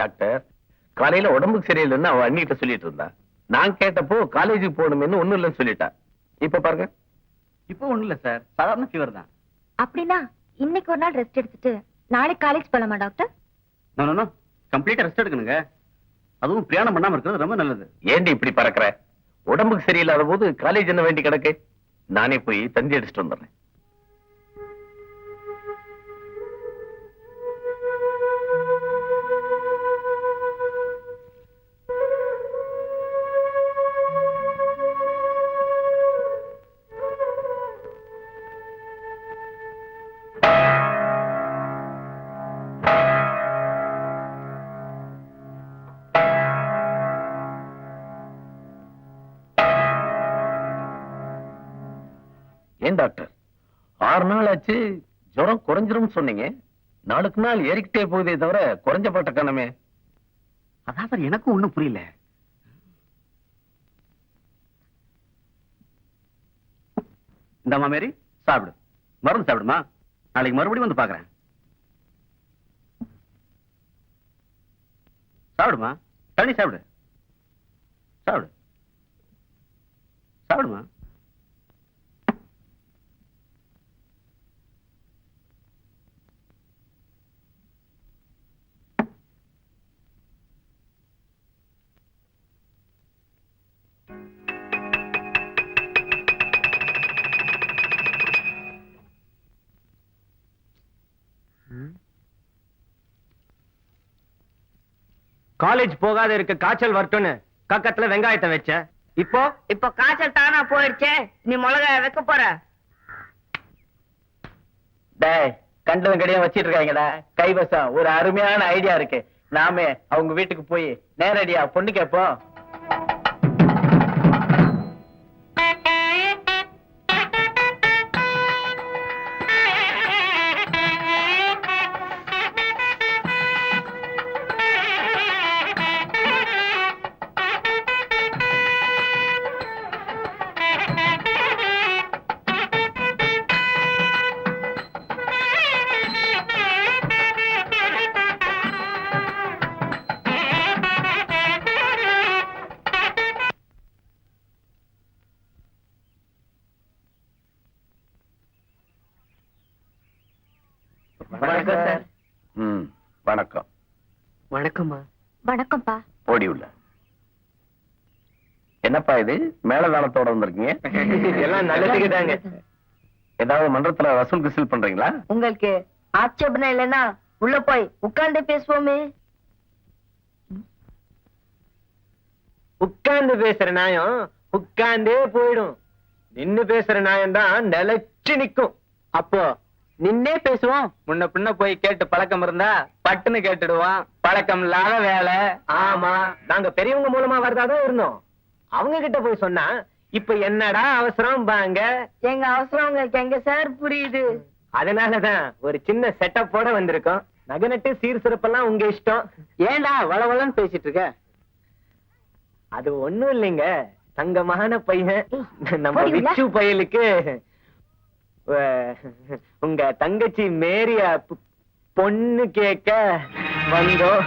டாக்டர், காலையில உடம்புக்கு சரியில்லைன்னு அவ அண்ணிட்ட சொல்லிட்டு இருந்தா. நான் கேட்டப்போ காலேஜுக்கு போகணும்னு ஒண்ணும் இல்லைன்னு சொல்லிட்டா. இப்ப பாருங்க. இப்போ ஒண்ணும் இல்ல சார், சாதாரண ஃபீவர் தான். அப்படின்னா இன்னைக்கு ஒரு நாள் ரெஸ்ட் எடுத்துட்டு நாளைக்கு காலேஜ் போலாமா டாக்டர்? நோ கம்ப்ளீட்டா ரெஸ்ட் எடுக்கணுங்க. அதுவும் பிரயாணம் பண்ணாம இருக்கிறது ரொம்ப நல்லது. ஏண்டி இப்படி பறக்குற? உடம்புக்கு சரியில்லாத போது காலேஜ் என்ன வேண்டி கிடக்கு? நானே போய் தந்தி அடிச்சுட்டு வந்துடுறேன். ஏன் டாக்டர் 6 நாள் ஆச்சு, ஜுரம் குறைஞ்சிரும் சொன்னீங்க. நாளுக்கு நாள் ஏறிக்கிட்டே போகுதே தவிர குறைஞ்ச பாட்ட காணமே. அதான் சார் எனக்கும் ஒண்ணும் புரியல. இந்தம்மா மேரி சாப்பிடு, மருந்து சாப்பிடுமா. நாளைக்கு மறுபடியும் வந்து பாக்குறேன். சாப்பிடுமா, தண்ணி சாப்பிடு, சாப்பிடு, சாப்பிடுமா. காலேஜ் போகாத இருக்க காய்ச்சல் வரட்டும்னு கக்கத்துல வெங்காயத்தை வச்ச. இப்போ காய்ச்சல் தானா போயிடுச்சே, நீ மிளகாய வைக்க போற. டேய், கண்டதும் கடையா வச்சிட்டு இருக்காங்கடா கைவசம். ஒரு அருமையான ஐடியா இருக்கு. நாமே அவங்க வீட்டுக்கு போய் நேரடியா பொண்ணு கேட்போம். வணக்கம் சார். வணக்கம். வணக்கம்மா. வணக்கம்ப்பா. ஓடி உள்ள. என்னப்பா இது மேலதாளத்தோட வந்திருக்கீங்க? எல்லாம் நல்லதுக்குதாங்க. ஏதாவது மன்றத்துல வசூல் கிசூல் பண்றீங்களா? உங்களுக்கு ஆட்சேபனை இல்லைன்னா உள்ள போய் உட்கார்ந்து பேசுவோமே. உட்கார்ந்து பேசுற நாயம் உட்கார்ந்தே போயிடும். நின்னு பேசுற நாயம் தான் நிலைச்சு நிக்கும். அப்போ நின்னே பேசுவோம். முன்ன பின்ன போய் கேட்டு பழக்கம் இருந்தா பட்டுன்னு கேட்டுடுவான். பழக்கம் இல்லாத வேலை. ஆமா, நாங்க பெரியவங்க மூலமா வரதாதான் இருந்தோம். அவங்க கிட்ட போய் சொன்னா இப்ப என்னடா அவசரம் பாங்க. எங்க அவசரம் உங்களுக்கு எங்க சார் புரியுது. அதனாலதான் ஒரு சின்ன செட்டப்போட வந்திருக்கோம். நகநட்டு சீர் சிறப்பெல்லாம் உங்க இஷ்டம். ஏண்டா வளவளன்னு பேசிட்டு இருக்க? அது ஒண்ணும் இல்லைங்க, தங்கமான பையன் நம்ம விச்சு பயலுக்கு உங்க தங்கச்சி மேரிய பொண்ணு கேட்க வந்தோம்.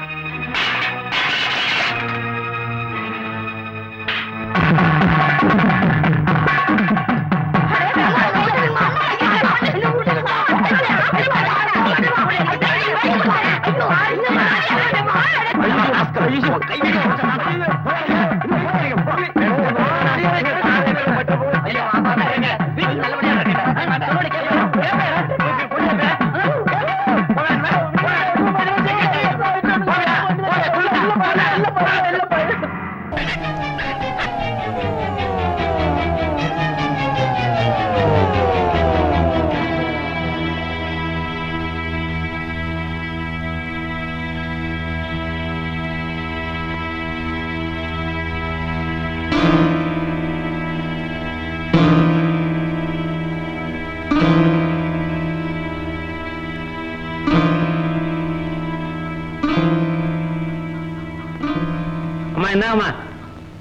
என்னமா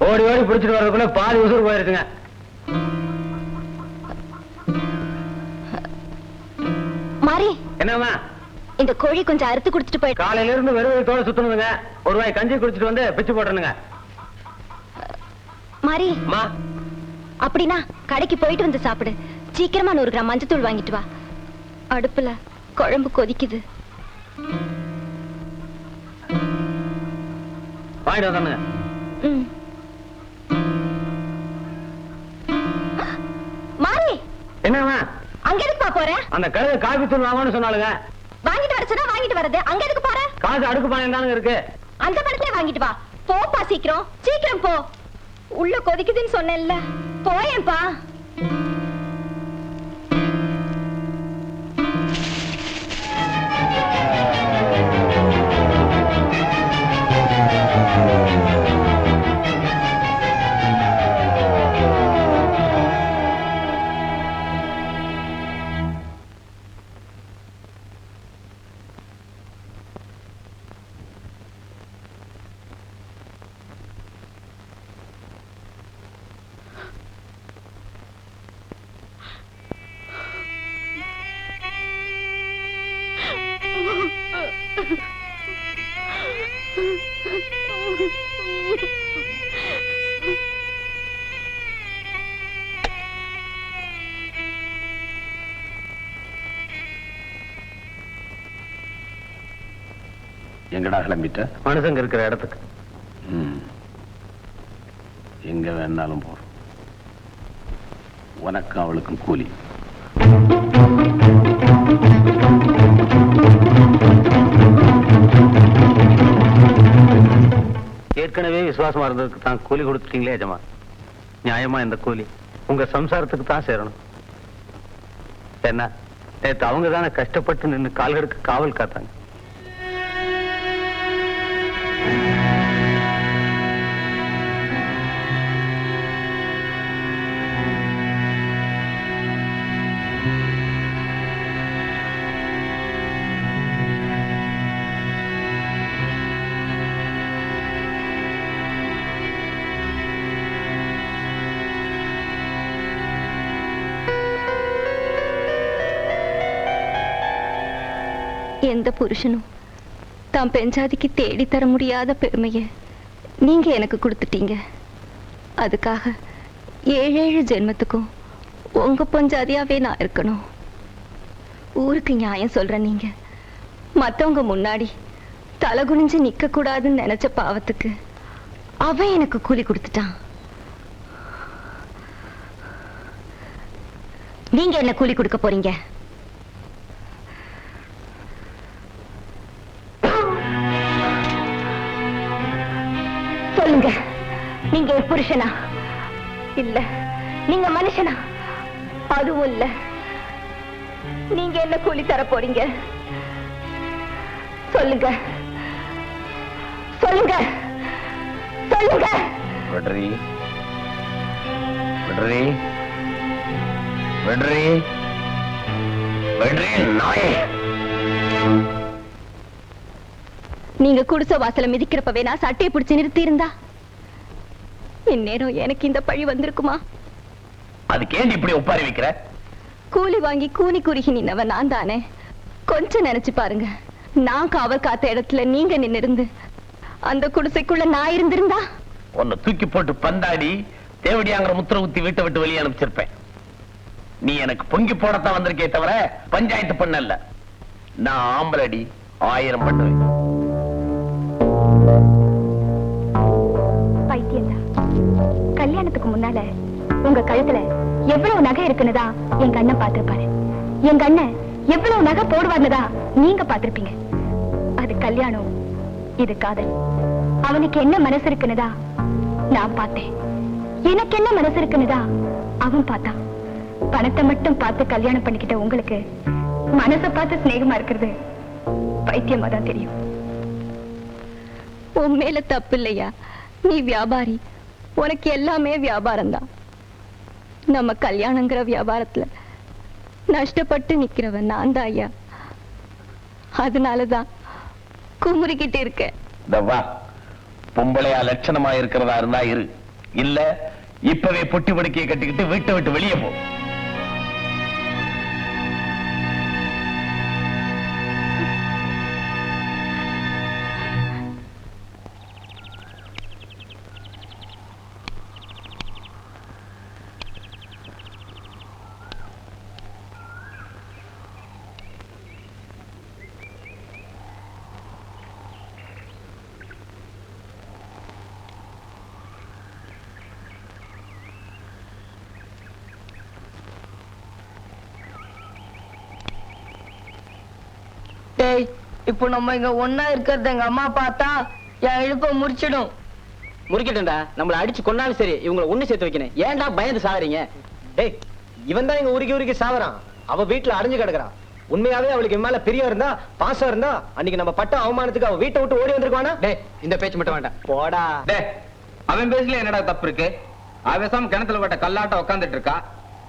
ஓடி ஓடி பிடிச்சிட்டு வர்றதுக்குள்ள பாதி உசுறு போயிருக்குங்க. மாறி, என்னமா இந்த கோழி கொஞ்சம் அறுத்து குடிச்சிட்டு போய். காலையில இருந்து வெறும் தோட சுத்தணுங்க. ஒரு வாய் கஞ்சி குடிச்சிட்டு வந்து பிச்சு போட்டுருங்க. மாறி, அப்படின்னா கடைக்கு போயிட்டு வந்து சாப்பிடு. சீக்கிரமா 100 கிராம் மஞ்சத்தூள் வாங்கிட்டு வா. அடுப்புல குழம்பு கொதிக்குது. வாங்கிட்டு வந்தானுங்க. மாறி, என்னமா அங்க எதுக்கு போற? அந்த கழுதை காபி தூள் வாங்கணும்னு சொன்னாலுங்க. வாங்கிட்டு வர சொன்னா வாங்கிட்டு வரது. அங்க எதுக்கு போற? காசு அடுக்கு பானையில் தானுங்க இருக்கு. அந்த பணத்தை வாங்கிட்டு வா. போப்பா, சீக்கிரம் சீக்கிரம் போ. உள்ள கொதிக்குதுன்னு சொன்னேன்ல, போயேன்பா. எங்கடா கிளம்பிட்ட? மனுஷங்க இருக்கிற இடத்துக்கு. எங்க வேணாலும் போறோம். உனக்கும் அவளுக்கும் கூலி. ஏற்கனவே விசுவாசமா இருந்ததுக்கு தான் கூலி கொடுத்துட்டீங்களே எஜமா. நியாயமா இந்த கூலி உங்க சம்சாரத்துக்கு தான் சேரணும். என்ன நேற்று அவங்க தானே கஷ்டப்பட்டு நின்று கால்களுக்கு காவல் காத்தாங்க. எந்த புருஷனும் தான் பெஞ்சாதிக்கு தேடி தர முடியாத பெருமையை நீங்க எனக்கு கொடுத்துட்டீங்க. அதுக்காக 7 ஜென்மத்துக்கும் உங்க பொஞ்சாதியாவே நான் இருக்கணும். ஊருக்கு நியாயம் சொல்ற நீங்க மத்தவங்க முன்னாடி தலை குனிஞ்சு நிக்க கூடாதுன்னு நினைச்ச பாவத்துக்கு அவன் எனக்கு கூலி கொடுத்துட்டான். நீங்க என்ன கூலி கொடுக்க போறீங்க? சொல்லுங்க. நீங்க என் புருஷனா? இல்ல நீங்க மனுஷனா? அதுவும் இல்ல. நீங்க என்ன கூலி தர போறீங்க? சொல்லுங்க சொல்லுங்க சொல்லுங்க. விடுறி விடுறி விடுறி விடுறி நாயே. நீங்க குடிசை வாசல மிதிக்கிறப்பவே நான் சட்டையை பிடிச்சு நிறுத்தி இருந்தா இந்நேரம் எனக்கு இந்த பழி வந்திருக்குமா? அதுக்கு ஏன் இப்படி ஒப்பாரி வைக்கிற? கூலி வாங்கி கூனி குறுகி நின்னவன் நான் தானே. கொஞ்சம் நினைச்சு பாருங்க. நான் காவல் காத்த இடத்துல நீங்க நின்னிருந்து அந்த குடிசைக்குள்ள நான் இருந்திருந்தா உன்னை தூக்கி போட்டு பந்தாடி தேவடியாங்கிற முத்திர ஊத்தி வீட்டை விட்டு வெளியே அனுப்பிச்சிருப்பேன். நீ எனக்கு பொங்கி போடத்தான் வந்திருக்கே தவிர பஞ்சாயத்து பண்ணல. நான் ஆம்பளடி 1000 பண்ணுவேன். பைத்தியம்தான். கல்யாணத்துக்கு முன்னால உங்க கழுத்துல எவ்வளவு நகை இருக்குன்னுதான் எங்க அண்ணன் பார்த்திருப்பாரு. எங்க அண்ணன் எவ்வளவு நகை போடுவாருன்னுதான் நீங்க பார்த்திருப்பீங்க. அது கல்யாணம், இது காதல். அவனுக்கு என்ன மனசு இருக்குன்னுதா நான் பார்த்தேன். எனக்கு என்ன மனசு இருக்குன்னுதா அவன் பார்த்தான். பணத்தை மட்டும் பார்த்து கல்யாணம் பண்ணிக்கிட்ட உங்களுக்கு மனசை பார்த்து சிநேகமா இருக்கிறது பைத்தியமா தான் தெரியும். உன் மேல தப்பு இல்லையா? நீ வியாபாரி, உனக்கு எல்லாமே வியாபாரம் தான். நம்ம கல்யாணங்கிற வியாபாரத்துல நஷ்டப்பட்டு நிக்கிறவன் நான் தான் ஐயா. அதனாலதான் குமுறிக்கிட்டு இருக்க. பொம்பளையா லட்சணமா இருக்கிறதா இருந்தா இரு, இல்ல இப்பவே பொட்டி படுக்கையை கட்டிக்கிட்டு வீட்டை விட்டு வெளியே போ. இப்போ நம்ம இங்க ஒன்னா இருக்கிறது எங்க அம்மா பார்த்தா என் இழுப்ப முடிச்சிடும். முறிக்கட்டும்டா. நம்மள அடிச்சு கொண்டாலும் சரி இவங்களை ஒண்ணு சேர்த்து வைக்கணும். ஏன்டா பயந்து சாவறீங்க? டேய், இவன் தான் இங்க உருக்கி உருக்கி சாவறான். அவ வீட்டுல அடைஞ்சு கிடக்குறான். உண்மையாவே அவளுக்கு மேல பிரியம் இருந்தா, பாசம் இருந்தா, அன்னைக்கு நம்ம பட்ட அவமானத்துக்கு அவ வீட்டை விட்டு ஓடி வந்திருக்கானா? டேய், இந்த பேச்சு மட்டும் வேண்டாம். போடா. டேய், அவன் பேசல என்னடா தப்பு இருக்கு? அவசாம கிணத்துல போட்ட கல்லாட்ட உட்காந்துட்டு இருக்கா.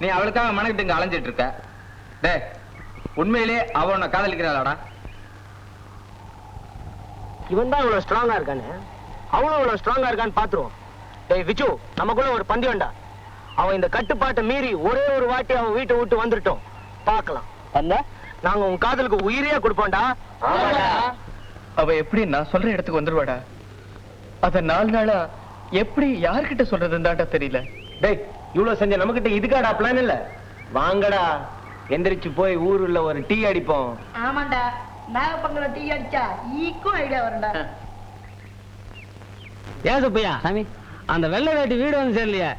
நீ அவளுக்காக மனக்கிட்டு இங்க அலைஞ்சிட்டு இருக்க. டேய், உண்மையிலே அவ உன்னை காதலிக்கிறாளாடா? இவன் தான் இவ்வளவு ஸ்ட்ராங்கா இருக்கானே, அவனும் இவ்வளவு ஸ்ட்ராங்கா இருக்கான்னு பாத்துருவோம். டேய் விச்சு, நமக்குள்ள ஒரு பந்தி வேண்டா. அவன் இந்த கட்டுப்பாட்டை மீறி ஒரே ஒரு வாட்டி அவன் வீட்டை விட்டு வந்துட்டோம், பாக்கலாம். நாங்க உன் காதலுக்கு உயிரையே கொடுப்போம்டா. அவ எப்படி நான் சொல்ற இடத்துக்கு வந்துருவாடா. அத 4 நாளா எப்படி யார்கிட்ட சொல்றதுன்னு தெரியல. டேய், இவ்வளவு செஞ்ச நமக்கிட்ட இதுக்காடா பிளான் இல்ல? வாங்கடா, எந்திரிச்சு போய் ஊருல ஒரு டீ அடிப்போம். ஆமாண்டா, நாகப்பங்கல டீ அடிச்சா ஈக்கும் ஐடியா வரண்டா. ஏன் சுப்பையா சாமி அந்த வெள்ளை வேட்டி வீடு வந்து சேரலையா?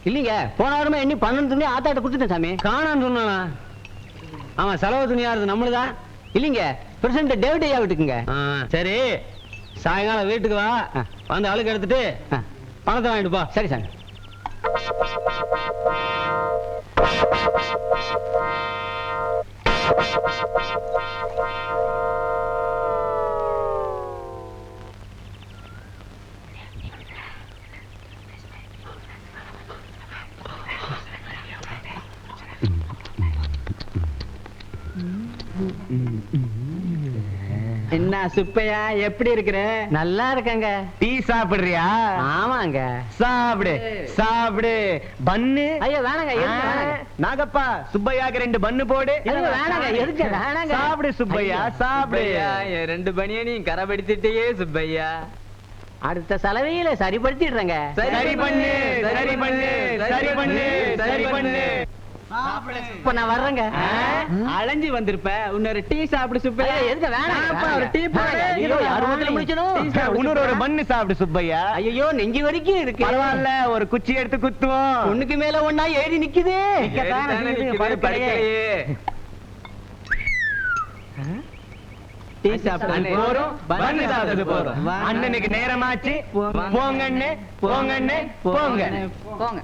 இல்லைங்க, போன வாரமா எண்ணி 12 துணி ஆத்தாட்ட கொடுத்துட்டேன் சாமி. காணான்னு சொன்னானா? ஆமா, செலவு துணியா இருக்கு நம்மளுதான். இல்லைங்க, பிரசிடண்ட் டேவிட் ஐயா வீட்டுக்குங்க. சரி, சாயங்காலம் வீட்டுக்கு வா, வந்து அழுக்கு எடுத்துட்டு பணத்தை வாங்கிட்டு போ. சரி சாமி. என்ன சுப்பையா, எப்படி இருக்கிற? நல்லா இருக்கங்க. டீ சாப்பிடுறியா? ஆமாங்க. சாப்பிடு சாப்பிடு. பன்னு? ஐயா வேணாங்க. நாகப்பா, சுப்பையாக்கு 2 பன்னு போடு. வேணாங்க. எதுக்கு வேணாங்க? சாப்பிடு சுப்பையா, சாப்பிடு. 2 பனியனையும் கரைப்படுத்திட்டே சுப்பையா. அடுத்த செலவையில சரிப்படுத்திடுறேங்க. சரி பண்ணு, சரி பண்ணு, சரி பண்ணு, சரி பண்ணு. இப்ப நான் வர்றேங்க. அலைஞ்சி வந்திருப்ப, இன்னொரு டீ சாப்பிடு சுப்பையா. எதுக்கு வேணாம், ஒரு டீ ஒரு பண்ணு சாப்பிடு சுப்பையா. ஐயோ, நெஞ்சு வரைக்கும் இருக்கு. பரவாயில்ல, ஒரு குச்சி எடுத்து குத்துவோம். ஒண்ணுக்கு மேல ஒண்ணா ஏறி நிக்குது. டீ சாப்பிட்டு போறோம், பண்ணு சாப்பிட்டு போறோம். அண்ணனுக்கு நேரமாச்சு. போங்கண்ணே, போங்கண்ணே, போங்க போங்க.